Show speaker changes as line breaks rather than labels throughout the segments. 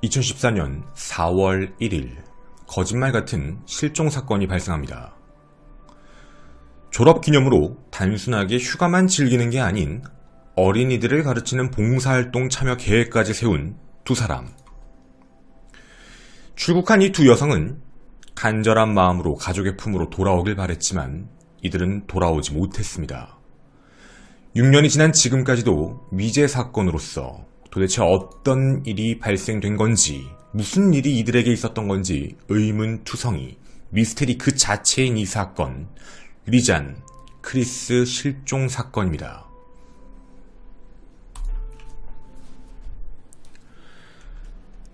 2014년 4월 1일 거짓말 같은 실종 사건이 발생합니다. 졸업 기념으로 단순하게 휴가만 즐기는 게 아닌 어린이들을 가르치는 봉사활동 참여 계획까지 세운 두 사람. 출국한 이 두 여성은 간절한 마음으로 가족의 품으로 돌아오길 바랬지만 이들은 돌아오지 못했습니다. 6년이 지난 지금까지도 미제 사건으로서 도대체 어떤 일이 발생된 건지, 무슨 일이 이들에게 있었던 건지 의문투성이, 미스테리 그 자체인 이 사건, 리잔, 크리스 실종 사건입니다.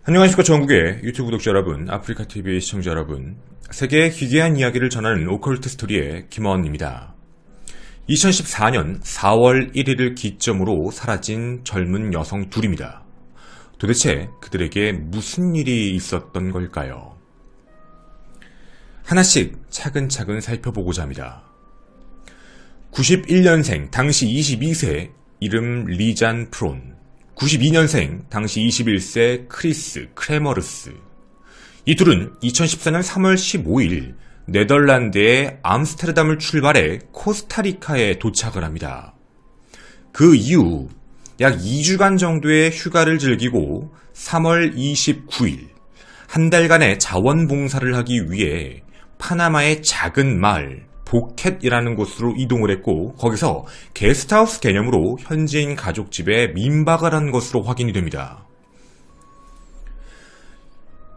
안녕하십니까. 전국의 유튜브 구독자 여러분, 아프리카TV 시청자 여러분, 세계의 기괴한 이야기를 전하는 오컬트 스토리의 김원입니다. 2014년 4월 1일을 기점으로 사라진 젊은 여성 둘입니다. 도대체 그들에게 무슨 일이 있었던 걸까요? 하나씩 차근차근 살펴보고자 합니다. 91년생, 당시 22세, 이름 리잔 프론. 92년생, 당시 21세, 크리스 크레머르스. 이 둘은 2014년 3월 15일 네덜란드의 암스테르담을 출발해 코스타리카에 도착을 합니다. 그 이후 약 2주간 정도의 휴가를 즐기고 3월 29일 한 달간의 자원봉사를 하기 위해 파나마의 작은 마을 보켓이라는 곳으로 이동을 했고, 거기서 게스트하우스 개념으로 현지인 가족집에 민박을 한 것으로 확인이 됩니다.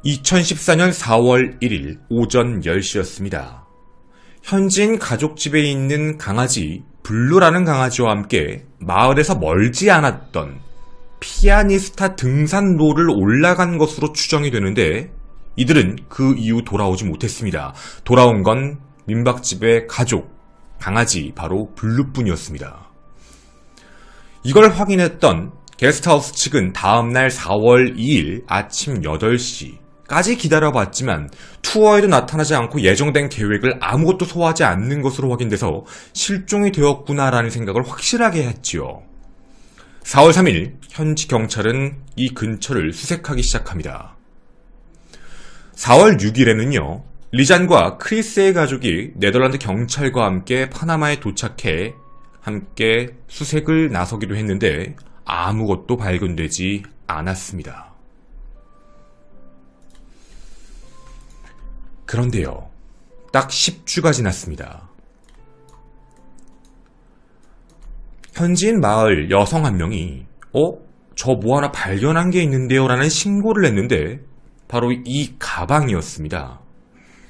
2014년 4월 1일 오전 10시였습니다. 현지인 가족집에 있는 강아지 블루라는 강아지와 함께 마을에서 멀지 않았던 피아니스타 등산로를 올라간 것으로 추정이 되는데, 이들은 그 이후 돌아오지 못했습니다. 돌아온 건 민박집의 가족, 강아지 바로 블루뿐이었습니다. 이걸 확인했던 게스트하우스 측은 다음날 4월 2일 아침 8시 까지 기다려봤지만 투어에도 나타나지 않고 예정된 계획을 아무것도 소화하지 않는 것으로 확인돼서 실종이 되었구나라는 생각을 확실하게 했지요. 4월 3일 현지 경찰은 이 근처를 수색하기 시작합니다. 4월 6일에는요, 리잔과 크리스의 가족이 네덜란드 경찰과 함께 파나마에 도착해 함께 수색을 나서기도 했는데 아무것도 발견되지 않았습니다. 그런데요, 딱 10주가 지났습니다. 현지인 마을 여성 한 명이 저 뭐 하나 발견한 게 있는데요 라는 신고를 했는데 바로 이 가방이었습니다.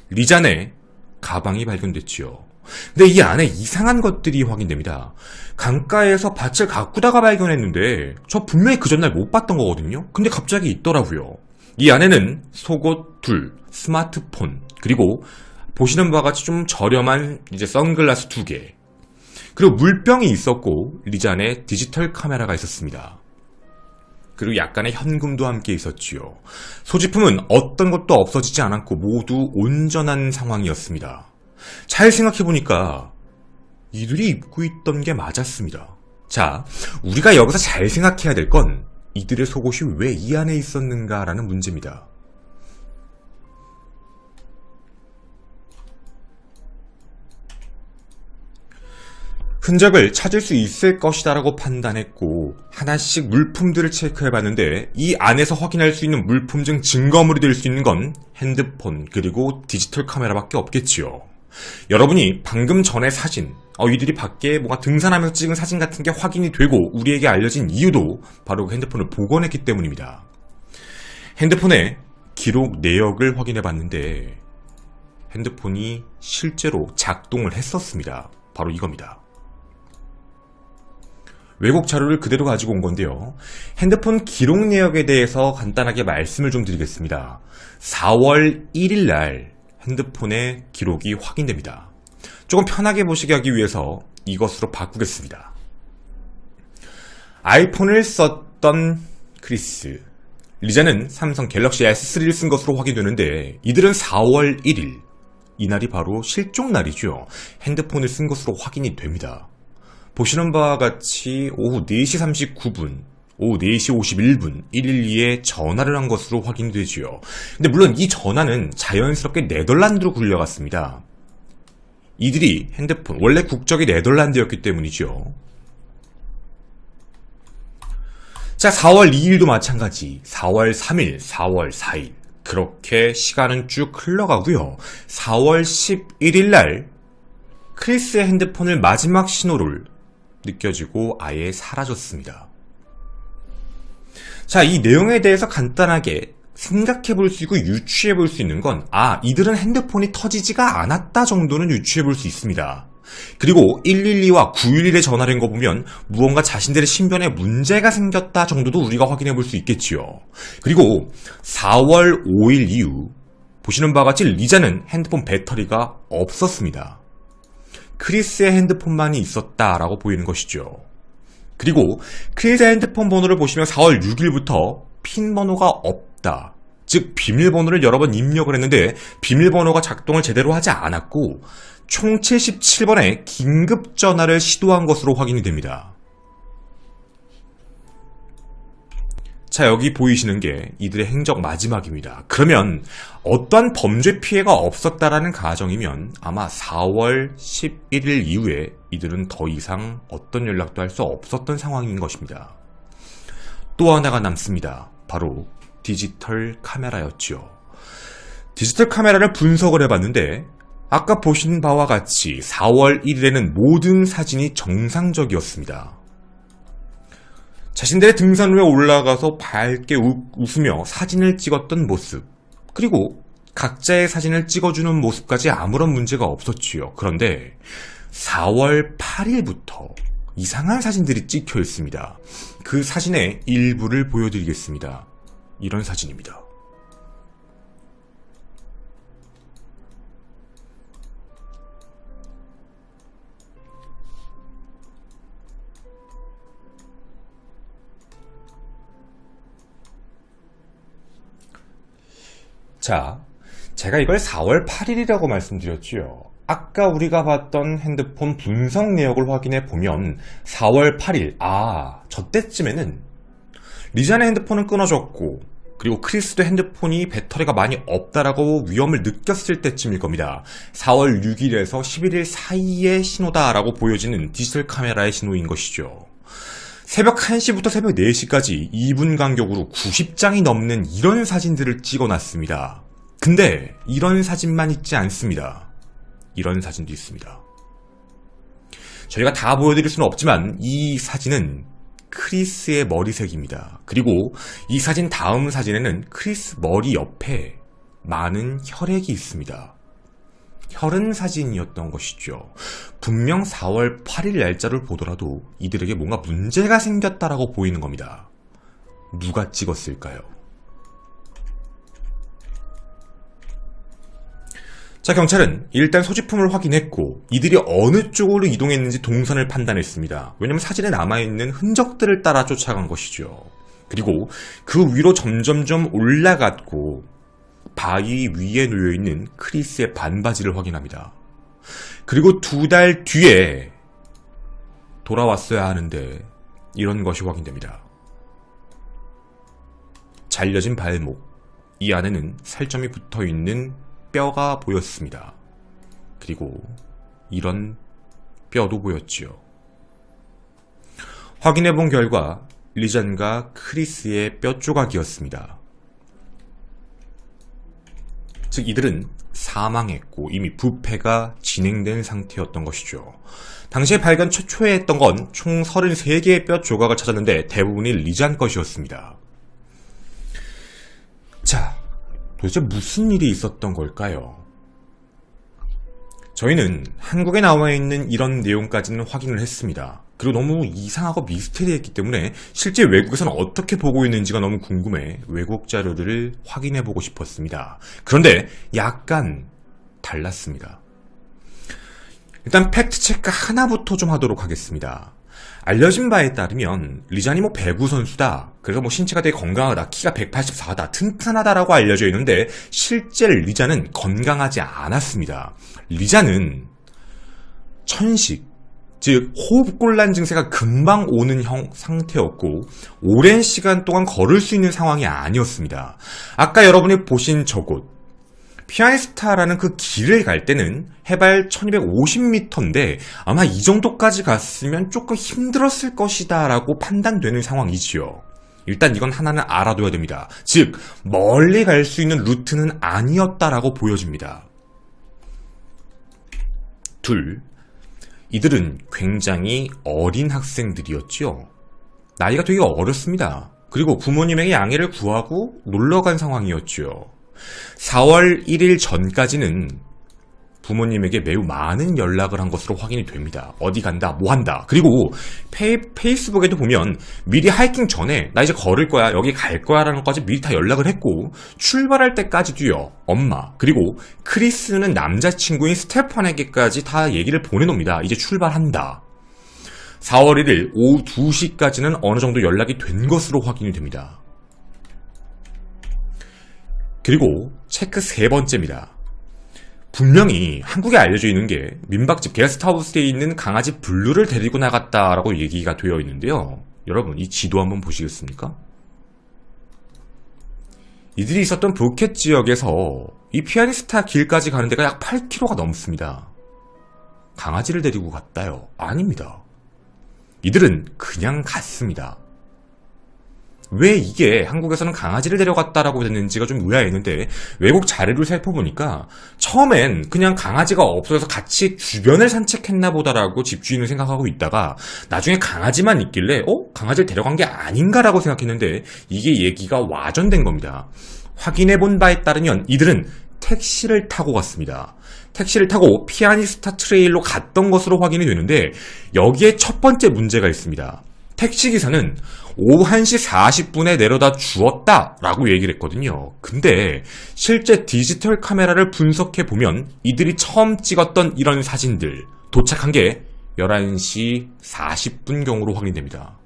리잔의 가방이 발견됐지요. 근데 이 안에 이상한 것들이 확인됩니다. 강가에서 밭을 가꾸다가 발견했는데 저 분명히 그 전날 못 봤던 거거든요. 근데 갑자기 있더라고요. 이 안에는 속옷 둘, 스마트폰, 그리고 보시는 바와 같이 좀 저렴한 선글라스 2개, 그리고 물병이 있었고 리잔의 디지털 카메라가 있었습니다. 그리고 약간의 현금도 함께 있었지요. 소지품은 어떤 것도 없어지지 않았고 모두 온전한 상황이었습니다. 잘 생각해보니까 이들이 입고 있던 게 맞았습니다. 자, 우리가 여기서 잘 생각해야 될 건 이들의 속옷이 왜 이 안에 있었는가라는 문제입니다. 흔적을 찾을 수 있을 것이다 라고 판단했고 하나씩 물품들을 체크해봤는데 이 안에서 확인할 수 있는 물품 중 증거물이 될 수 있는 건 핸드폰 그리고 디지털 카메라밖에 없겠지요. 여러분이 방금 전에 사진, 이들이 밖에 뭔가 등산하면서 찍은 사진 같은 게 확인이 되고 우리에게 알려진 이유도 바로 그 핸드폰을 복원했기 때문입니다. 핸드폰의 기록 내역을 확인해봤는데 핸드폰이 실제로 작동을 했었습니다. 바로 이겁니다. 외국 자료를 그대로 가지고 온 건데요. 핸드폰 기록 내역에 대해서 간단하게 말씀을 좀 드리겠습니다. 4월 1일 날 핸드폰의 기록이 확인됩니다. 조금 편하게 보시게 하기 위해서 이것으로 바꾸겠습니다. 아이폰을 썼던 크리스, 리자는 삼성 갤럭시 S3를 쓴 것으로 확인되는데 이들은 4월 1일, 이날이 바로 실종 날이죠. 핸드폰을 쓴 것으로 확인이 됩니다. 보시는 바와 같이 오후 4시 39분 오후 4시 51분 112에 전화를 한 것으로 확인되지요. 근데 물론 이 전화는 자연스럽게 네덜란드로 굴려갔습니다. 이들이 핸드폰, 원래 국적이 네덜란드였기 때문이죠. 자, 4월 2일도 마찬가지, 4월 3일, 4월 4일 그렇게 시간은 쭉 흘러가고요. 4월 11일 날 크리스의 핸드폰을 마지막 신호를 느껴지고 아예 사라졌습니다. 자, 이 내용에 대해서 간단하게 생각해 볼 수 있고 유추해 볼 수 있는 건, 이들은 핸드폰이 터지지가 않았다 정도는 유추해 볼 수 있습니다. 그리고 112와 911에 전화를 한 거 보면 무언가 자신들의 신변에 문제가 생겼다 정도도 우리가 확인해 볼 수 있겠지요. 그리고 4월 5일 이후 보시는 바와 같이 리자는 핸드폰 배터리가 없었습니다. 크리스의 핸드폰만이 있었다라고 보이는 것이죠. 그리고 크리스의 핸드폰 번호를 보시면 4월 6일부터 핀 번호가 없다, 즉 비밀번호를 여러 번 입력을 했는데 비밀번호가 작동을 제대로 하지 않았고 총 77번의 긴급 전화를 시도한 것으로 확인이 됩니다. 자, 여기 보이시는 게 이들의 행적 마지막입니다. 그러면 어떠한 범죄 피해가 없었다라는 가정이면 아마 4월 11일 이후에 이들은 더 이상 어떤 연락도 할 수 없었던 상황인 것입니다. 또 하나가 남습니다. 바로 디지털 카메라였죠. 디지털 카메라를 분석을 해봤는데 아까 보신 바와 같이 4월 1일에는 모든 사진이 정상적이었습니다. 자신들의 등산로에 올라가서 밝게 웃으며 사진을 찍었던 모습, 그리고 각자의 사진을 찍어주는 모습까지 아무런 문제가 없었지요. 그런데 4월 8일부터 이상한 사진들이 찍혀 있습니다. 그 사진의 일부를 보여드리겠습니다. 이런 사진입니다. 자, 제가 이걸 4월 8일이라고 말씀드렸지요. 아까 우리가 봤던 핸드폰 분석 내역을 확인해 보면 4월 8일, 저 때쯤에는 리잔의 핸드폰은 끊어졌고 그리고 크리스도 핸드폰이 배터리가 많이 없다라고 위험을 느꼈을 때쯤일 겁니다. 4월 6일에서 11일 사이의 신호다라고 보여지는 디지털 카메라의 신호인 것이죠. 새벽 1시부터 새벽 4시까지 2분 간격으로 90장이 넘는 이런 사진들을 찍어놨습니다. 근데 이런 사진만 있지 않습니다. 이런 사진도 있습니다. 저희가 다 보여드릴 수는 없지만 이 사진은 크리스의 머리색입니다. 그리고 이 사진 다음 사진에는 크리스 머리 옆에 많은 혈액이 있습니다. 혈흔 사진이었던 것이죠. 분명 4월 8일 날짜를 보더라도 이들에게 뭔가 문제가 생겼다라고 보이는 겁니다. 누가 찍었을까요? 자, 경찰은 일단 소지품을 확인했고 이들이 어느 쪽으로 이동했는지 동선을 판단했습니다. 왜냐하면 사진에 남아있는 흔적들을 따라 쫓아간 것이죠. 그리고 그 위로 점점점 올라갔고 바위 위에 놓여있는 크리스의 반바지를 확인합니다. 그리고 2달 뒤에 돌아왔어야 하는데 이런 것이 확인됩니다. 잘려진 발목, 이 안에는 살점이 붙어있는 뼈가 보였습니다. 그리고 이런 뼈도 보였지요. 확인해본 결과 리잔과 크리스의 뼈 조각이었습니다. 즉 이들은 사망했고 이미 부패가 진행된 상태였던 것이죠. 당시에 발견 최초에 했던 건 총 33개의 뼈 조각을 찾았는데 대부분이 리잔 것이었습니다. 자, 도대체 무슨 일이 있었던 걸까요? 저희는 한국에 나와있는 이런 내용까지는 확인을 했습니다. 그리고 너무 이상하고 미스테리했기 때문에 실제 외국에서는 어떻게 보고 있는지가 너무 궁금해 외국 자료들을 확인해보고 싶었습니다. 그런데 약간 달랐습니다. 일단 팩트체크 하나부터 좀 하도록 하겠습니다. 알려진 바에 따르면 리잔이 배구 선수다, 그래서 신체가 되게 건강하다, 키가 184다, 튼튼하다라고 알려져 있는데 실제 리잔은 건강하지 않았습니다. 리잔은 천식, 즉 호흡곤란 증세가 금방 오는 상태였고 오랜 시간 동안 걸을 수 있는 상황이 아니었습니다. 아까 여러분이 보신 저곳 피아니스타라는 그 길을 갈 때는 해발 1250m인데 아마 이 정도까지 갔으면 조금 힘들었을 것이다 라고 판단되는 상황이지요. 일단 이건 하나는 알아둬야 됩니다. 즉 멀리 갈 수 있는 루트는 아니었다라고 보여집니다. 둘, 이들은 굉장히 어린 학생들이었죠. 나이가 되게 어렸습니다. 그리고 부모님에게 양해를 구하고 놀러간 상황이었죠. 4월 1일 전까지는 부모님에게 매우 많은 연락을 한 것으로 확인이 됩니다. 어디 간다, 뭐 한다. 그리고 페이스북에도 보면 미리 하이킹 전에 나 이제 걸을 거야, 여기 갈 거야 라는 것까지 미리 다 연락을 했고 출발할 때까지도요. 엄마 그리고 크리스는 남자친구인 스테판에게까지 다 얘기를 보내놓습니다. 이제 출발한다. 4월 1일 오후 2시까지는 어느 정도 연락이 된 것으로 확인이 됩니다. 그리고 체크 세 번째입니다. 분명히 한국에 알려져 있는 게 민박집 게스트하우스에 있는 강아지 블루를 데리고 나갔다라고 얘기가 되어 있는데요. 여러분 이 지도 한번 보시겠습니까? 이들이 있었던 부켓 지역에서 이 피아니스타 길까지 가는 데가 약 8km가 넘습니다. 강아지를 데리고 갔다요? 아닙니다. 이들은 그냥 갔습니다. 왜 이게 한국에서는 강아지를 데려갔다라고 됐는지가 좀 의아했는데 외국 자료를 살펴보니까 처음엔 그냥 강아지가 없어서 같이 주변을 산책했나 보다라고 집주인은 생각하고 있다가 나중에 강아지만 있길래 강아지를 데려간 게 아닌가라고 생각했는데 이게 얘기가 와전된 겁니다. 확인해본 바에 따르면 이들은 택시를 타고 갔습니다. 택시를 타고 피아니스타 트레일로 갔던 것으로 확인이 되는데 여기에 첫 번째 문제가 있습니다. 택시기사는 오후 1시 40분에 내려다 주었다라고 얘기를 했거든요. 근데 실제 디지털 카메라를 분석해보면 이들이 처음 찍었던 이런 사진들 도착한 게 11시 40분경으로 확인됩니다.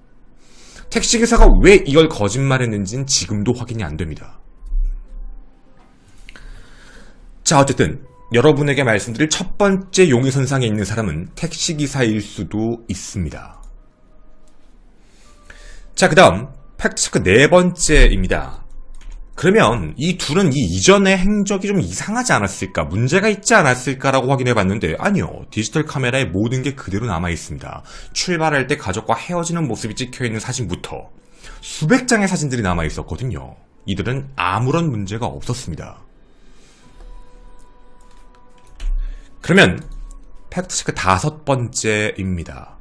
택시기사가 왜 이걸 거짓말했는지는 지금도 확인이 안 됩니다. 자, 어쨌든 여러분에게 말씀드릴 첫 번째 용의선상에 있는 사람은 택시기사일 수도 있습니다. 자, 그 다음 팩트체크 네 번째입니다. 그러면 이 둘은 이 이전의 행적이 좀 이상하지 않았을까, 문제가 있지 않았을까라고 확인해봤는데 아니요. 디지털 카메라에 모든 게 그대로 남아있습니다. 출발할 때 가족과 헤어지는 모습이 찍혀있는 사진부터 수백 장의 사진들이 남아있었거든요. 이들은 아무런 문제가 없었습니다. 그러면 팩트체크 다섯 번째입니다.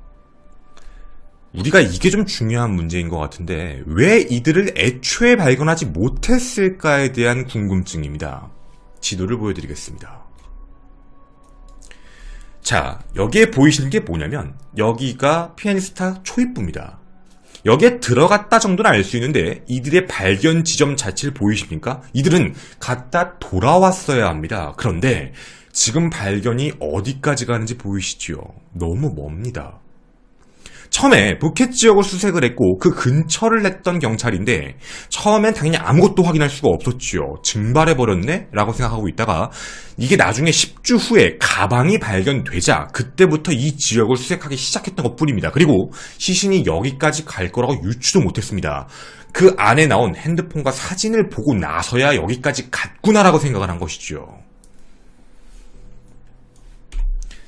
우리가 이게 좀 중요한 문제인 것 같은데 왜 이들을 애초에 발견하지 못했을까에 대한 궁금증입니다. 지도를 보여드리겠습니다. 자, 여기에 보이시는 게 뭐냐면 여기가 피아니스타 초입부입니다. 여기에 들어갔다 정도는 알 수 있는데 이들의 발견 지점 자체를 보이십니까? 이들은 갔다 돌아왔어야 합니다. 그런데 지금 발견이 어디까지 가는지 보이시죠? 너무 멉니다. 처음에 부켓 지역을 수색을 했고 그 근처를 했던 경찰인데 처음엔 당연히 아무것도 확인할 수가 없었죠. 증발해버렸네? 라고 생각하고 있다가 이게 나중에 10주 후에 가방이 발견되자 그때부터 이 지역을 수색하기 시작했던 것 뿐입니다. 그리고 시신이 여기까지 갈 거라고 유추도 못했습니다. 그 안에 나온 핸드폰과 사진을 보고 나서야 여기까지 갔구나라고 생각을 한 것이죠.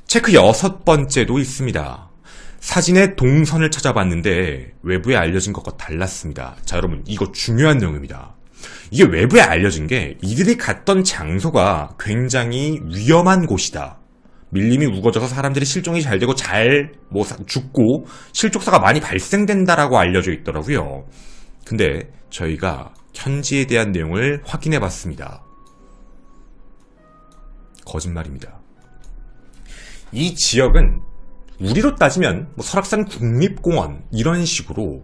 체크 여섯 번째도 있습니다. 사진의 동선을 찾아봤는데 외부에 알려진 것과 달랐습니다. 자, 여러분 이거 중요한 내용입니다. 이게 외부에 알려진 게 이들이 갔던 장소가 굉장히 위험한 곳이다. 밀림이 우거져서 사람들이 실종이 잘 되고 죽고 실족사가 많이 발생된다라고 알려져 있더라고요. 근데 저희가 현지에 대한 내용을 확인해 봤습니다. 거짓말입니다. 이 지역은 우리로 따지면 설악산 국립공원 이런 식으로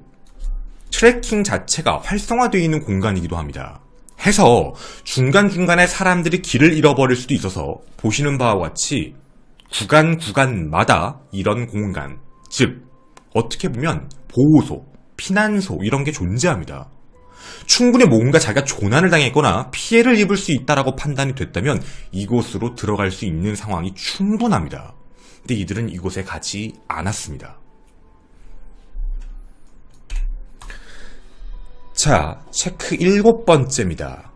트레킹 자체가 활성화되어 있는 공간이기도 합니다. 해서 중간중간에 사람들이 길을 잃어버릴 수도 있어서 보시는 바와 같이 구간마다 이런 공간, 즉 어떻게 보면 보호소, 피난소 이런 게 존재합니다. 충분히 뭔가 자기가 조난을 당했거나 피해를 입을 수 있다라고 판단이 됐다면 이곳으로 들어갈 수 있는 상황이 충분합니다. 근데 이들은 이곳에 가지 않았습니다. 자, 체크 7번째입니다.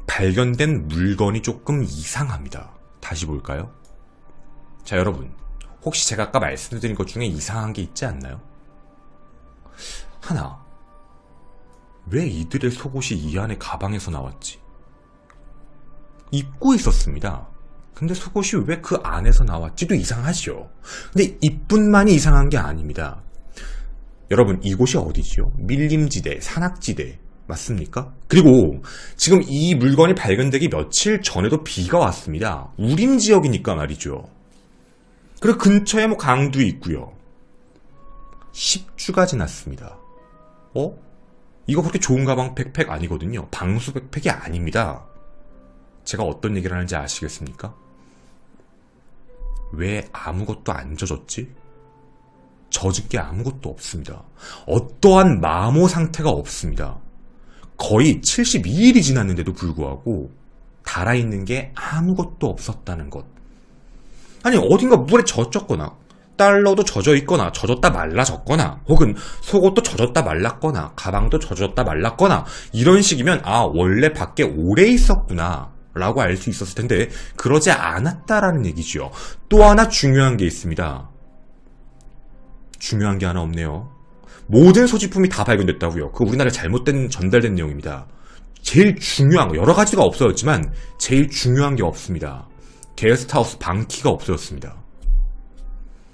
발견된 물건이 조금 이상합니다. 다시 볼까요? 자, 여러분, 혹시 제가 아까 말씀드린 것 중에 이상한 게 있지 않나요? 하나, 왜 이들의 속옷이 이 안에 가방에서 나왔지? 입고 있었습니다. 근데 속옷이 왜 그 안에서 나왔지도 이상하죠. 근데 이뿐만이 이상한 게 아닙니다. 여러분, 이곳이 어디지요? 밀림지대, 산악지대 맞습니까? 그리고 지금 이 물건이 발견되기 며칠 전에도 비가 왔습니다. 우림지역이니까 말이죠. 그리고 근처에 뭐 강도 있고요. 10주가 지났습니다. 이거 그렇게 좋은 가방 백팩 아니거든요. 방수 백팩이 아닙니다. 제가 어떤 얘기를 하는지 아시겠습니까? 왜 아무것도 안 젖었지? 젖은 게 아무것도 없습니다. 어떠한 마모 상태가 없습니다. 거의 72일이 지났는데도 불구하고 달아있는 게 아무것도 없었다는 것. 아니, 어딘가 물에 젖었거나 달러도 젖어있거나 젖었다 말라졌거나 혹은 속옷도 젖었다 말랐거나 가방도 젖었다 말랐거나 이런 식이면 원래 밖에 오래 있었구나 라고 알 수 있었을 텐데 그러지 않았다라는 얘기죠. 또 하나 중요한 게 있습니다. 중요한 게 하나 없네요. 모든 소지품이 다 발견됐다고요. 그거 우리나라에 잘못된 전달된 내용입니다. 제일 중요한 거, 여러 가지가 없어졌지만 제일 중요한 게 없습니다. 게스트하우스 방키가 없어졌습니다.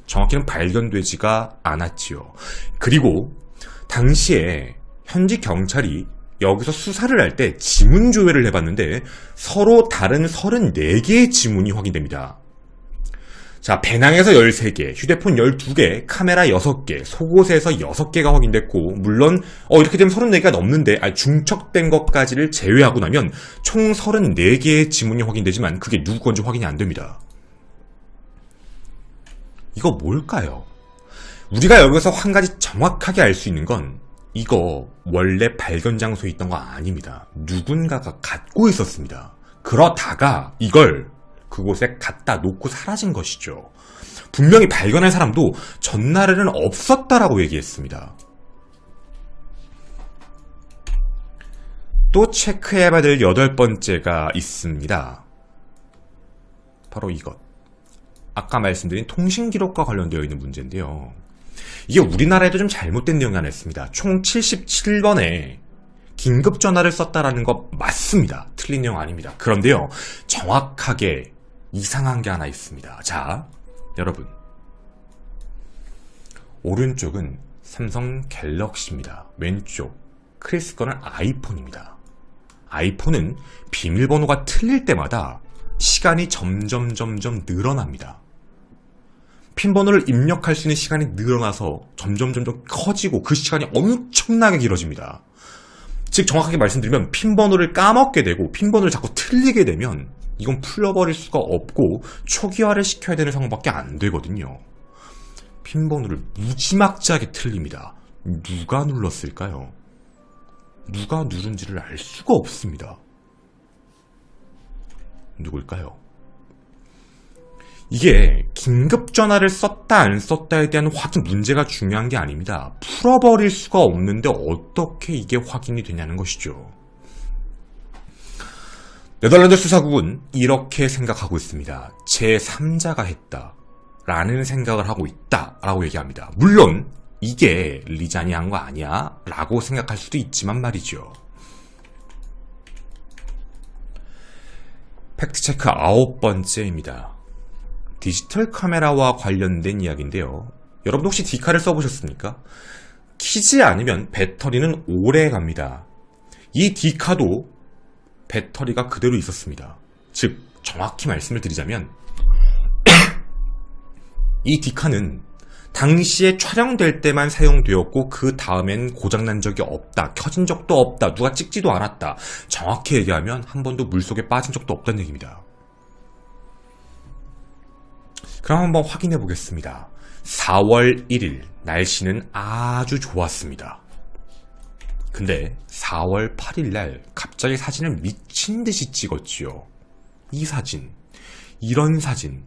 정확히는 발견되지가 않았지요. 그리고 당시에 현지 경찰이 여기서 수사를 할 때 지문 조회를 해봤는데 서로 다른 34개의 지문이 확인됩니다. 자, 배낭에서 13개, 휴대폰 12개, 카메라 6개, 속옷에서 6개가 확인됐고 물론 이렇게 되면 34개가 넘는데 중첩된 것까지를 제외하고 나면 총 34개의 지문이 확인되지만 그게 누구 건지 확인이 안 됩니다. 이거 뭘까요? 우리가 여기서 한 가지 정확하게 알 수 있는 건 이거 원래 발견 장소에 있던 거 아닙니다. 누군가가 갖고 있었습니다. 그러다가 이걸 그곳에 갖다 놓고 사라진 것이죠. 분명히 발견한 사람도 전날에는 없었다라고 얘기했습니다. 또 체크해봐야 될 8번째가 있습니다. 바로 이것. 아까 말씀드린 통신기록과 관련되어 있는 문제인데요. 이게 우리나라에도 좀 잘못된 내용이 하나 있습니다. 총 77번에 긴급전화를 썼다라는 거 맞습니다. 틀린 내용 아닙니다. 그런데요, 정확하게 이상한 게 하나 있습니다. 자, 여러분. 오른쪽은 삼성 갤럭시입니다. 왼쪽, 크리스 거는 아이폰입니다. 아이폰은 비밀번호가 틀릴 때마다 시간이 점점 늘어납니다. 핀번호를 입력할 수 있는 시간이 늘어나서 점점 커지고 그 시간이 엄청나게 길어집니다. 즉 정확하게 말씀드리면 핀번호를 까먹게 되고 핀번호를 자꾸 틀리게 되면 이건 풀려버릴 수가 없고 초기화를 시켜야 되는 상황밖에 안 되거든요. 핀번호를 무지막지하게 틀립니다. 누가 눌렀을까요? 누가 누른지를 알 수가 없습니다. 누굴까요? 이게 긴급전화를 썼다 안 썼다에 대한 확인 문제가 중요한 게 아닙니다. 풀어버릴 수가 없는데 어떻게 이게 확인이 되냐는 것이죠. 네덜란드 수사국은 이렇게 생각하고 있습니다. 제3자가 했다 라는 생각을 하고 있다 라고 얘기합니다. 물론 이게 리잔이 한 거 아니야 라고 생각할 수도 있지만 말이죠. 팩트체크 9번째입니다. 디지털 카메라와 관련된 이야기인데요. 여러분 혹시 디카를 써보셨습니까? 키지 않으면 배터리는 오래 갑니다. 이 디카도 배터리가 그대로 있었습니다. 즉 정확히 말씀을 드리자면 이 디카는 당시에 촬영될 때만 사용되었고 그 다음엔 고장난 적이 없다, 켜진 적도 없다, 누가 찍지도 않았다. 정확히 얘기하면 한 번도 물속에 빠진 적도 없다는 얘기입니다. 그럼 한번 확인해 보겠습니다. 4월 1일 날씨는 아주 좋았습니다. 근데 4월 8일 날 갑자기 사진을 미친 듯이 찍었지요. 이 사진, 이런 사진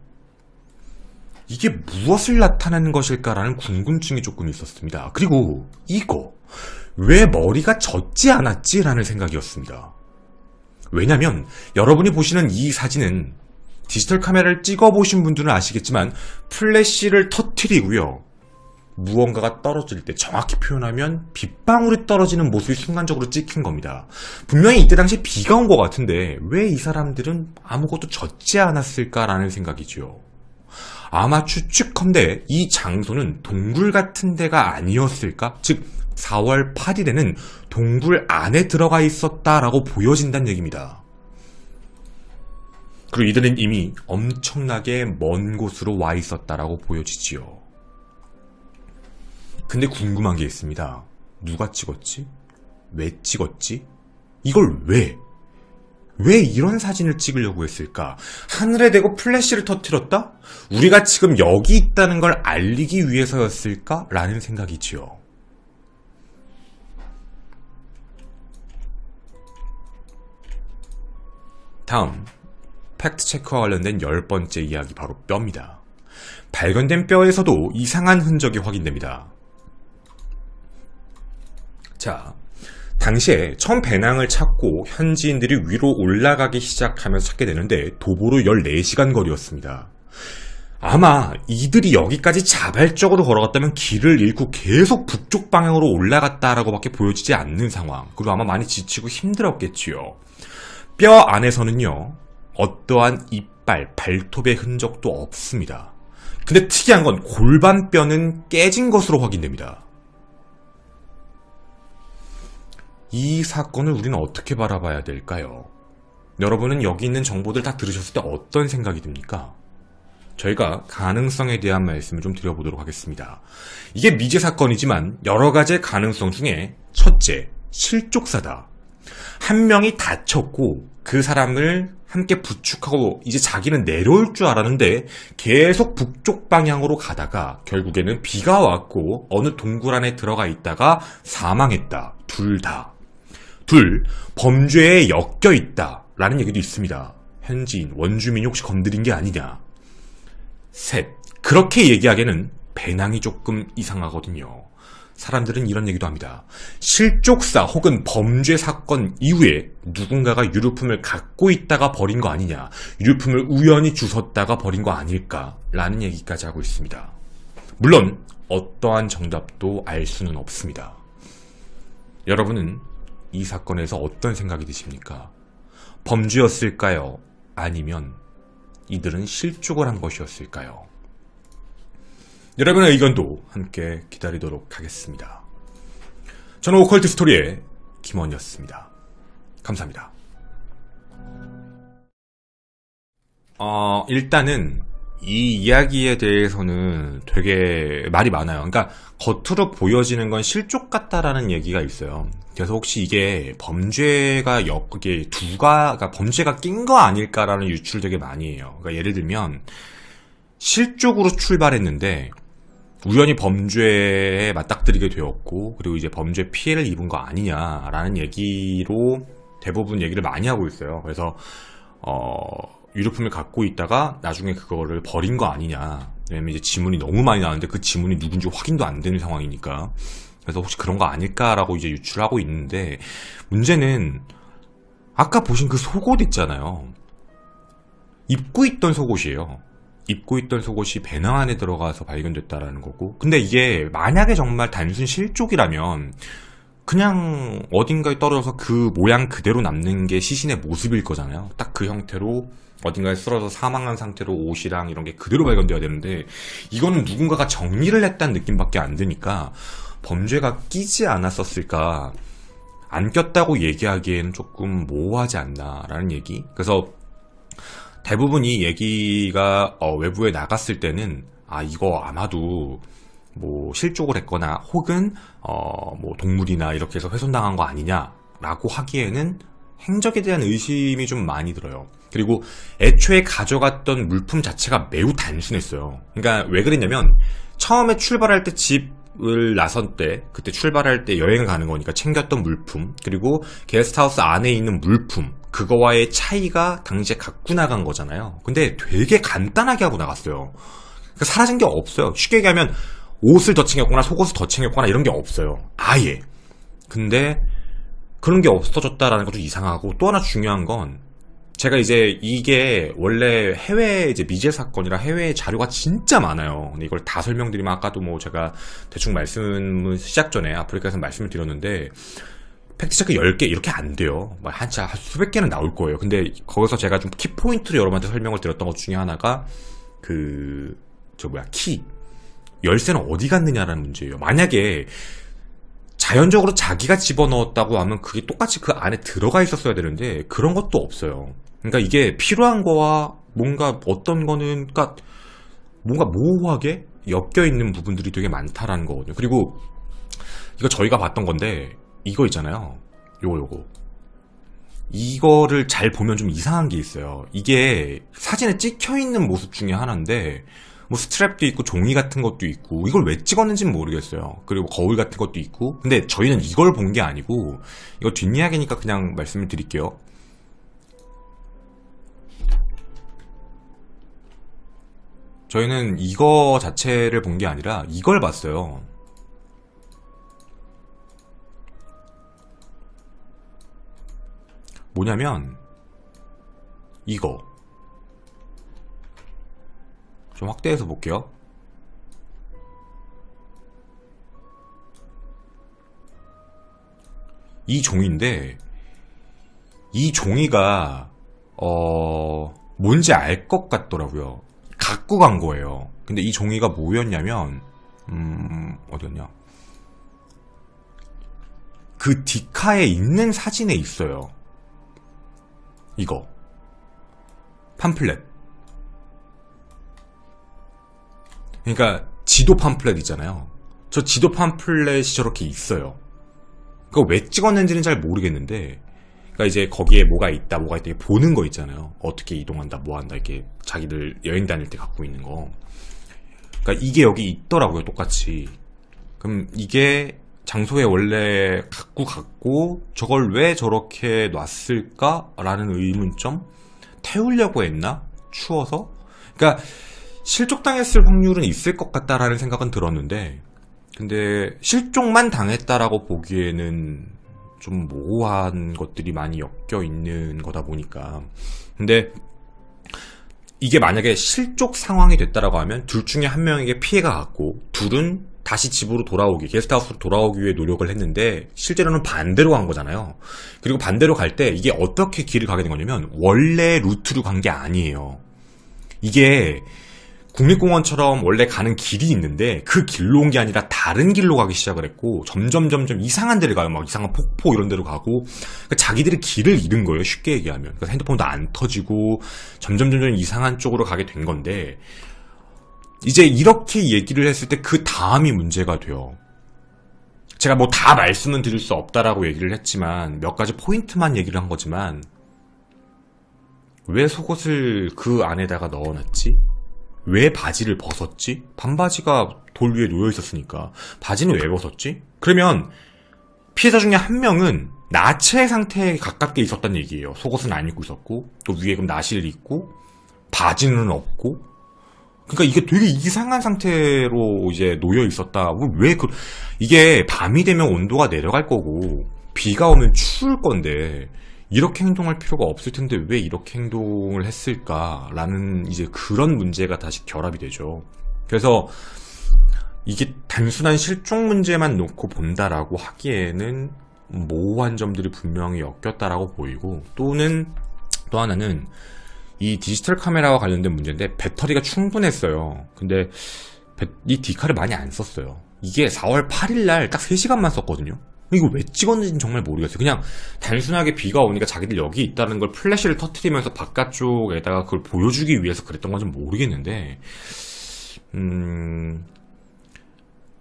이게 무엇을 나타내는 것일까라는 궁금증이 조금 있었습니다. 그리고 이거 왜 머리가 젖지 않았지라는 생각이었습니다. 왜냐면 여러분이 보시는 이 사진은 디지털 카메라를 찍어보신 분들은 아시겠지만 플래시를 터뜨리고요. 무언가가 떨어질 때 정확히 표현하면 빗방울이 떨어지는 모습이 순간적으로 찍힌 겁니다. 분명히 이때 당시 비가 온 것 같은데 왜 이 사람들은 아무것도 젖지 않았을까라는 생각이죠. 아마 추측컨대 이 장소는 동굴 같은 데가 아니었을까? 즉 4월 8일에는 동굴 안에 들어가 있었다라고 보여진다는 얘기입니다. 그리고 이들은 이미 엄청나게 먼 곳으로 와 있었다라고 보여지지요. 근데 궁금한 게 있습니다. 누가 찍었지? 왜 찍었지? 이걸 왜? 왜 이런 사진을 찍으려고 했을까? 하늘에 대고 플래시를 터뜨렸다? 우리가 지금 여기 있다는 걸 알리기 위해서였을까? 라는 생각이지요. 다음, 팩트체크와 관련된 10번째 이야기 바로 뼈입니다. 발견된 뼈에서도 이상한 흔적이 확인됩니다. 자, 당시에 처음 배낭을 찾고 현지인들이 위로 올라가기 시작하면서 찾게 되는데 도보로 14시간 거리였습니다. 아마 이들이 여기까지 자발적으로 걸어갔다면 길을 잃고 계속 북쪽 방향으로 올라갔다라고 밖에 보여지지 않는 상황. 그리고 아마 많이 지치고 힘들었겠지요. 뼈 안에서는요, 어떠한 이빨, 발톱의 흔적도 없습니다. 근데 특이한 건 골반뼈는 깨진 것으로 확인됩니다. 이 사건을 우리는 어떻게 바라봐야 될까요? 여러분은 여기 있는 정보들 다 들으셨을 때 어떤 생각이 듭니까? 저희가 가능성에 대한 말씀을 좀 드려보도록 하겠습니다. 이게 미제 사건이지만 여러 가지 가능성 중에 첫째, 실족사다. 한 명이 다쳤고 그 사람을 함께 부축하고 이제 자기는 내려올 줄 알았는데 계속 북쪽 방향으로 가다가 결국에는 비가 왔고 어느 동굴 안에 들어가 있다가 사망했다. 둘 다. 둘, 범죄에 엮여 있다 라는 얘기도 있습니다. 현지인, 원주민이 혹시 건드린 게 아니냐. 셋, 그렇게 얘기하기에는 배낭이 조금 이상하거든요. 사람들은 이런 얘기도 합니다. 실족사 혹은 범죄 사건 이후에 누군가가 유류품을 갖고 있다가 버린 거 아니냐, 유류품을 우연히 주웠다가 버린 거 아닐까라는 얘기까지 하고 있습니다. 물론 어떠한 정답도 알 수는 없습니다. 여러분은 이 사건에서 어떤 생각이 드십니까? 범죄였을까요? 아니면 이들은 실족을 한 것이었을까요? 여러분의 의견도 함께 기다리도록 하겠습니다. 저는 오컬트 스토리의 김원이었습니다. 감사합니다. 일단은 이 이야기에 대해서는 되게 말이 많아요. 그러니까 겉으로 보여지는 건 실족 같다라는 얘기가 있어요. 그래서 혹시 이게 범죄가 그러니까 범죄가 낀 거 아닐까라는 유추를 되게 많이 해요. 그러니까 예를 들면 실족으로 출발했는데 우연히 범죄에 맞닥뜨리게 되었고 그리고 이제 범죄 피해를 입은 거 아니냐라는 얘기로 대부분 얘기를 많이 하고 있어요. 그래서 유류품을 갖고 있다가 나중에 그거를 버린 거 아니냐. 왜냐면 이제 지문이 너무 많이 나왔는데 그 지문이 누군지 확인도 안 되는 상황이니까. 그래서 혹시 그런 거 아닐까라고 이제 유추를 하고 있는데 문제는 아까 보신 그 속옷 있잖아요. 입고 있던 속옷이에요. 입고 있던 속옷이 배낭 안에 들어가서 발견됐다라는 거고. 근데 이게 만약에 정말 단순 실족이라면 그냥 어딘가에 떨어져서 그 모양 그대로 남는 게 시신의 모습일 거잖아요. 딱 그 형태로 어딘가에 쓰러져 사망한 상태로 옷이랑 이런 게 그대로 발견돼야 되는데 이거는 누군가가 정리를 했다는 느낌밖에 안 드니까 범죄가 끼지 않았었을까, 안 꼈다고 얘기하기에는 조금 모호하지 않나라는 얘기. 그래서 대부분 이 얘기가 외부에 나갔을 때는 이거 아마도 뭐 실족을 했거나 혹은 뭐 동물이나 이렇게 해서 훼손당한 거 아니냐라고 하기에는 행적에 대한 의심이 좀 많이 들어요. 그리고 애초에 가져갔던 물품 자체가 매우 단순했어요. 그러니까 왜 그랬냐면 처음에 출발할 때 집을 나선 때, 그때 출발할 때 여행을 가는 거니까 챙겼던 물품, 그리고 게스트하우스 안에 있는 물품, 그거와의 차이가 당시에 갖고 나간 거잖아요. 근데 되게 간단하게 하고 나갔어요. 그러니까 사라진 게 없어요. 쉽게 얘기하면 옷을 더 챙겼거나 속옷을 더 챙겼거나 이런 게 없어요. 아예. 근데 그런 게 없어졌다라는 것도 이상하고, 또 하나 중요한 건 제가 이제 이게 원래 해외 이제 미제 사건이라 해외 자료가 진짜 많아요. 근데 이걸 다 설명드리면 아까도 뭐 제가 대충 말씀을 시작 전에 아프리카에서 말씀을 드렸는데 팩트체크 10개 이렇게 안 돼요. 한 수백 개는 나올 거예요. 근데 거기서 제가 좀 키포인트로 여러분한테 설명을 드렸던 것 중에 하나가 키 열쇠는 어디 갔느냐라는 문제예요. 만약에 자연적으로 자기가 집어넣었다고 하면 그게 똑같이 그 안에 들어가 있었어야 되는데 그런 것도 없어요. 그러니까 이게 필요한 거와 뭔가 어떤 거는 그러니까 뭔가 모호하게 엮여 있는 부분들이 되게 많다라는 거거든요. 그리고 이거 저희가 봤던 건데 이거 있잖아요. 요거 이거를 잘 보면 좀 이상한 게 있어요. 이게 사진에 찍혀 있는 모습 중에 하나인데 뭐 스트랩도 있고 종이 같은 것도 있고 이걸 왜 찍었는지는 모르겠어요. 그리고 거울 같은 것도 있고. 근데 저희는 이걸 본 게 아니고, 이거 뒷이야기니까 그냥 말씀을 드릴게요. 저희는 이거 자체를 본 게 아니라 이걸 봤어요. 뭐냐면 이거 좀 확대해서 볼게요. 이 종이인데 이 종이가 뭔지 알 것 같더라고요. 갖고 간 거예요. 근데 이 종이가 뭐였냐면 어디였냐, 그 디카에 있는 사진에 있어요. 이거 팜플렛, 그러니까 지도 팜플렛 있잖아요. 저 지도 팜플렛이 저렇게 있어요. 그거 왜 찍었는지는 잘 모르겠는데, 그러니까 이제 거기에 뭐가 있다 이렇게 보는 거 있잖아요. 어떻게 이동한다, 뭐 한다, 이렇게 자기들 여행 다닐 때 갖고 있는 거. 그러니까 이게 여기 있더라고요, 똑같이. 그럼 이게 장소에 원래 갖고 갔고 저걸 왜 저렇게 놨을까라는 의문점? 태우려고 했나? 추워서? 그러니까 실족당했을 확률은 있을 것 같다라는 생각은 들었는데, 근데 실족만 당했다라고 보기에는 좀 모호한 것들이 많이 엮여 있는 거다 보니까. 근데 이게 만약에 실족 상황이 됐다라고 하면 둘 중에 한 명에게 피해가 갔고, 둘은 다시 집으로 돌아오기, 게스트하우스로 돌아오기 위해 노력을 했는데 실제로는 반대로 간 거잖아요. 그리고 반대로 갈 때 이게 어떻게 길을 가게 된 거냐면 원래 루트로 간 게 아니에요. 이게 국립공원처럼 원래 가는 길이 있는데 그 길로 온 게 아니라 다른 길로 가기 시작을 했고, 점점 이상한 데를 가요. 막 이상한 폭포 이런 데로 가고. 그러니까 자기들이 길을 잃은 거예요, 쉽게 얘기하면. 그러니까 핸드폰도 안 터지고 점점 이상한 쪽으로 가게 된 건데, 이제 이렇게 얘기를 했을 때 그 다음이 문제가 돼요. 제가 뭐 다 말씀은 드릴 수 없다라고 얘기를 했지만 몇 가지 포인트만 얘기를 한 거지만, 왜 속옷을 그 안에다가 넣어놨지? 왜 바지를 벗었지? 반바지가 돌 위에 놓여 있었으니까 바지는 왜 벗었지? 그러면 피해자 중에 한 명은 나체 상태에 가깝게 있었다는 얘기예요. 속옷은 안 입고 있었고, 또 위에 그럼 나시를 입고 바지는 없고. 그러니까 이게 되게 이상한 상태로 이제 놓여 있었다. 이게 밤이 되면 온도가 내려갈 거고 비가 오면 추울 건데 이렇게 행동할 필요가 없을 텐데 왜 이렇게 행동을 했을까라는 이제 그런 문제가 다시 결합이 되죠. 그래서 이게 단순한 실종 문제만 놓고 본다라고 하기에는 모호한 점들이 분명히 엮였다라고 보이고, 또 하나는 이 디지털 카메라와 관련된 문제인데 배터리가 충분했어요. 근데 이 디카를 많이 안 썼어요. 이게 4월 8일 날 딱 3시간만 썼거든요. 이거 왜 찍었는지는 정말 모르겠어요. 그냥 단순하게 비가 오니까 자기들 여기 있다는 걸 플래시를 터트리면서 바깥쪽에다가 그걸 보여주기 위해서 그랬던 건지 모르겠는데,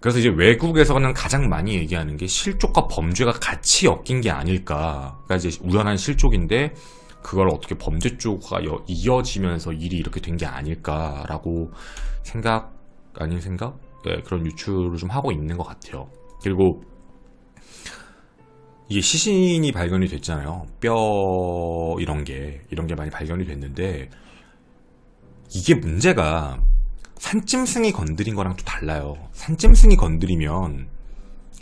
그래서 이제 외국에서는 가장 많이 얘기하는 게 실족과 범죄가 같이 엮인 게 아닐까. 그러니까 이제 우연한 실족인데 그걸 어떻게 범죄 쪽과 이어지면서 일이 이렇게 된 게 아닐까라고 네, 그런 유추를 좀 하고 있는 것 같아요. 그리고 이게 시신이 발견이 됐잖아요. 뼈 이런 게 많이 발견이 됐는데, 이게 문제가 산짐승이 건드린 거랑 또 달라요. 산짐승이 건드리면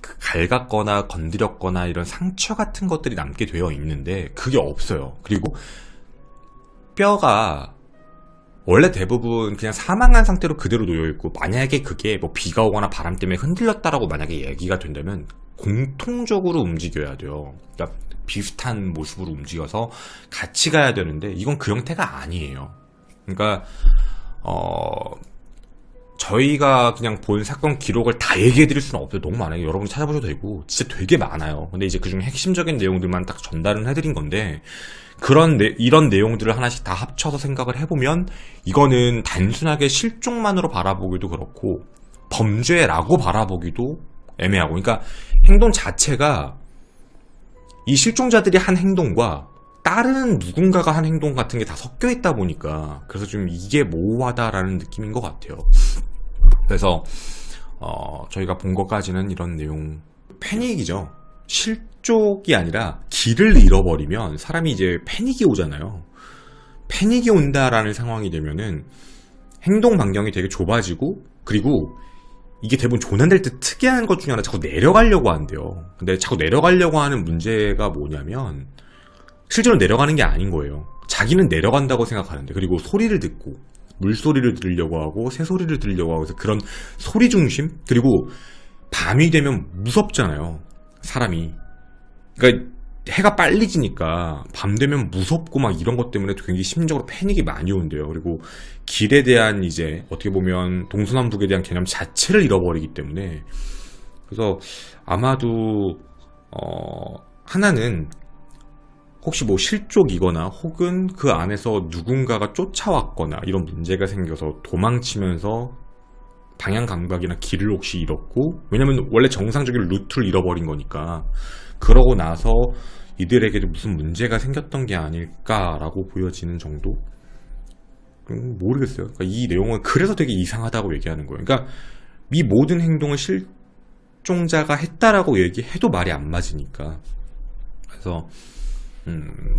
그 갈갔거나 건드렸거나 이런 상처 같은 것들이 남게 되어 있는데 그게 없어요. 그리고 뼈가 원래 대부분 그냥 사망한 상태로 그대로 놓여있고, 만약에 그게 뭐 비가 오거나 바람 때문에 흔들렸다라고 만약에 얘기가 된다면 공통적으로 움직여야 돼요. 그러니까 비슷한 모습으로 움직여서 같이 가야 되는데 이건 그 형태가 아니에요. 그러니까 저희가 그냥 본 사건 기록을 다 얘기해 드릴 수는 없어요. 너무 많아요. 여러분이 찾아보셔도 되고 진짜 되게 많아요. 근데 이제 그중에 핵심적인 내용들만 딱 전달은 해드린 건데, 이런 내용들을 하나씩 다 합쳐서 생각을 해보면 이거는 단순하게 실종만으로 바라보기도 그렇고 범죄라고 바라보기도 애매하고, 그러니까 행동 자체가 이 실종자들이 한 행동과 다른 누군가가 한 행동 같은 게 다 섞여 있다 보니까 그래서 좀 이게 모호하다라는 느낌인 것 같아요. 그래서 저희가 본 것까지는 이런 내용, 패닉이죠. 실족이 아니라 길을 잃어버리면 사람이 이제 패닉이 오잖아요. 패닉이 온다라는 상황이 되면은 행동 반경이 되게 좁아지고, 그리고 이게 대부분 조난될 때 특이한 것 중에 하나, 자꾸 내려가려고 한대요. 근데 자꾸 내려가려고 하는 문제가 뭐냐면 실제로 내려가는 게 아닌 거예요. 자기는 내려간다고 생각하는데, 그리고 소리를 듣고 물소리를 들으려고 하고 새소리를 들으려고 하고, 그래서 그런 소리 중심, 그리고 밤이 되면 무섭잖아요, 사람이. 그러니까 해가 빨리 지니까 밤 되면 무섭고 막 이런 것 때문에 굉장히 심리적으로 패닉이 많이 온대요. 그리고 길에 대한 이제 어떻게 보면 동서남북에 대한 개념 자체를 잃어버리기 때문에, 그래서 아마도 하나는 혹시 뭐 실족이거나 혹은 그 안에서 누군가가 쫓아왔거나 이런 문제가 생겨서 도망치면서 방향 감각이나 길을 혹시 잃었고, 왜냐면 원래 정상적인 루트를 잃어버린 거니까, 그러고 나서 이들에게도 무슨 문제가 생겼던 게 아닐까라고 보여지는 정도? 모르겠어요. 그러니까 이 내용은 그래서 되게 이상하다고 얘기하는 거예요. 그러니까 이 모든 행동을 실종자가 했다라고 얘기해도 말이 안 맞으니까. 그래서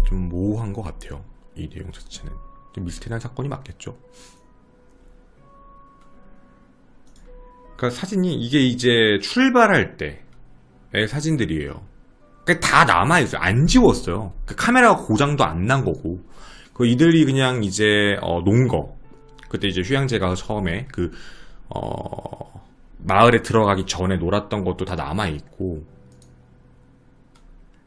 좀 모호한 것 같아요, 이 내용 자체는. 좀 미스테리한 사건이 맞겠죠. 그러니까 사진이 이게 이제 출발할 때의 사진들이에요. 그러니까 다 남아있어요. 안 지웠어요. 그 카메라가 고장도 안 난 거고, 그 이들이 그냥 이제 논 거, 그때 이제 휴양지 가서 처음에 그 마을에 들어가기 전에 놀았던 것도 다 남아있고,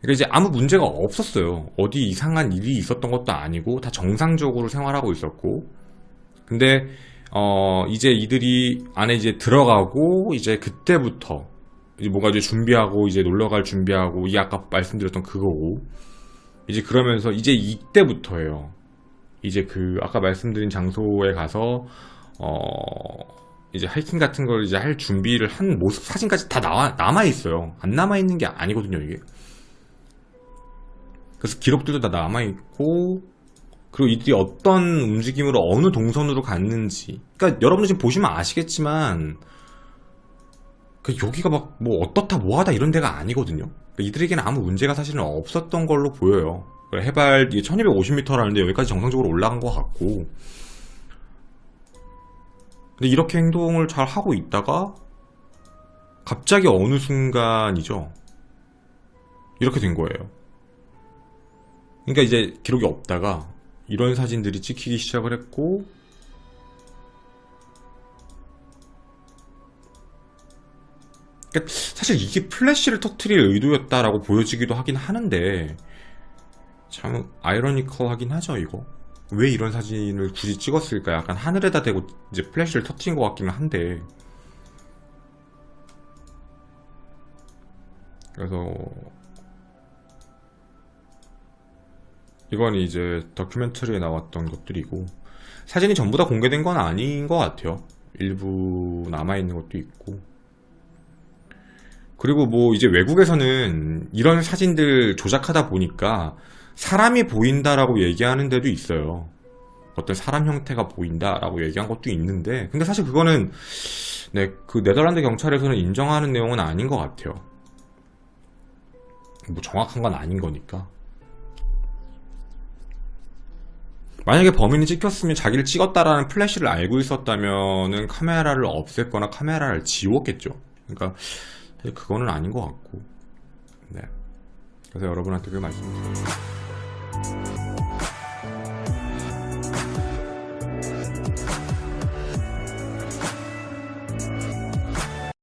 그러니까 이제 아무 문제가 없었어요. 어디 이상한 일이 있었던 것도 아니고 다 정상적으로 생활하고 있었고. 근데 이제 이들이 안에 이제 들어가고, 이제 그때부터 이제 뭔가 이제 준비하고 이제 놀러갈 준비하고, 이 아까 말씀드렸던 그거고, 이제 그러면서 이제 이때부터예요. 이제 그 아까 말씀드린 장소에 가서 이제 하이킹 같은 걸 이제 할 준비를 한 모습 사진까지 다 남아 있어요. 안 남아 있는 게 아니거든요, 이게. 그래서 기록들도 다 남아있고, 그리고 이들이 어떤 움직임으로 어느 동선으로 갔는지. 그러니까 여러분들 지금 보시면 아시겠지만, 여기가 막 뭐 어떻다 뭐하다 이런 데가 아니거든요. 그러니까 이들에게는 아무 문제가 사실은 없었던 걸로 보여요. 해발 1250m라는데 여기까지 정상적으로 올라간 것 같고. 근데 이렇게 행동을 잘 하고 있다가 갑자기 어느 순간이죠, 이렇게 된 거예요. 그러니까 이제 기록이 없다가 이런 사진들이 찍히기 시작을 했고, 그러니까 사실 이게 플래시를 터뜨릴 의도였다라고 보여지기도 하긴 하는데, 참 아이러니컬하긴 하죠, 이거. 왜 이런 사진을 굳이 찍었을까? 약간 하늘에다 대고 이제 플래시를 터뜨린 것 같기는 한데. 그래서 이건 이제 다큐멘터리에 나왔던 것들이고, 사진이 전부 다 공개된 건 아닌 것 같아요. 일부 남아있는 것도 있고. 그리고 뭐 이제 외국에서는 이런 사진들 조작하다 보니까 사람이 보인다라고 얘기하는 데도 있어요. 어떤 사람 형태가 보인다라고 얘기한 것도 있는데, 근데 사실 그거는 그 네덜란드 경찰에서는 인정하는 내용은 아닌 것 같아요. 뭐 정확한 건 아닌 거니까. 만약에 범인이 찍혔으면 자기를 찍었다라는 플래시를 알고 있었다면은 카메라를 없앴거나 카메라를 지웠겠죠. 그러니까 그거는 아닌 것 같고. 네. 그래서 여러분한테 그 말씀드립니다.